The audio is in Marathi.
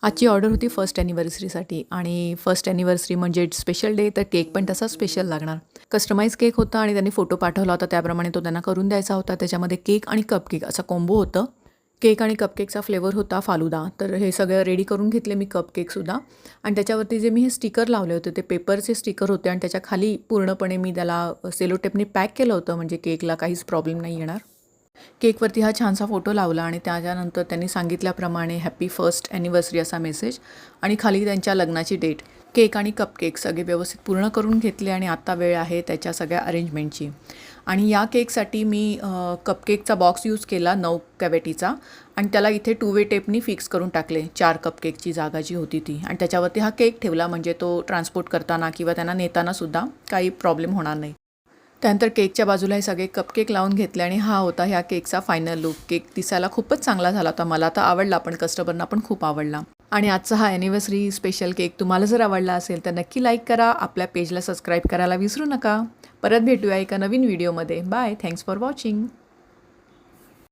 आजची ऑर्डर होती फर्स्ट ॲनिव्हर्सरीसाठी आणि फर्स्ट ॲनिव्हर्सरी म्हणजे स्पेशल डे, तर केक पण तसाच स्पेशल लागणार. कस्टमाइज केक होता आणि त्यांनी फोटो पाठवला होता, त्याप्रमाणे तो त्यांना करून द्यायचा होता. त्याच्यामध्ये केक आणि कपकेक असा कॉम्बो होतं. केक आणि कपकेकचा फ्लेवर होता फालुदा. तर हे सगळं रेडी करून घेतले मी कपकेकसुद्धा. आणि त्याच्यावरती जे मी हे स्टिकर लावले होते ते पेपरचे स्टिकर होते आणि त्याच्या खाली पूर्णपणे मी त्याला सेलो टेपने पॅक केलं होतं, म्हणजे केकला काहीच प्रॉब्लेम नाही येणार. केकवरती हा छानसा फोटो लावला आणि त्याच्यानंतर त्यांनी सांगितल्याप्रमाणे हॅपी फर्स्ट ॲनिव्हर्सरी असा मेसेज आणि खाली त्यांच्या लग्नाची डेट. केक आणि कपकेक सगळे व्यवस्थित पूर्ण करून घेतले आणि आत्ता वेळ आहे त्याच्या सगळ्या अरेंजमेंटची. आणि या केकसाठी मी कपकेकचा बॉक्स यूज केला 9 कॅव्हिटीचा आणि त्याला इथे 2 वे टेपनी फिक्स करून टाकले. 4 कपकेकची जागा जी होती ती, आणि त्याच्यावरती हा केक ठेवला, म्हणजे तो ट्रान्सपोर्ट करताना किंवा त्यांना नेतानासुद्धा काही प्रॉब्लेम होणार नाही. त्यानंतर केकच्या बाजूला हे सगळे कपकेक लावून घेतले आणि हा होता ह्या केकचा फायनल लुक. केक दिसायला खूपच चांगला झाला होता. मला तर आवडला, पण कस्टमरना पण खूप आवडला. आणि आजचा हा ॲनिव्हर्सरी स्पेशल केक तुम्हाला जर आवडला असेल तर नक्की लाईक करा. आपल्या पेजला सबस्क्राईब करायला विसरू नका. परत भेटूया एका नवीन व्हिडिओमध्ये. बाय. Thanks for watching.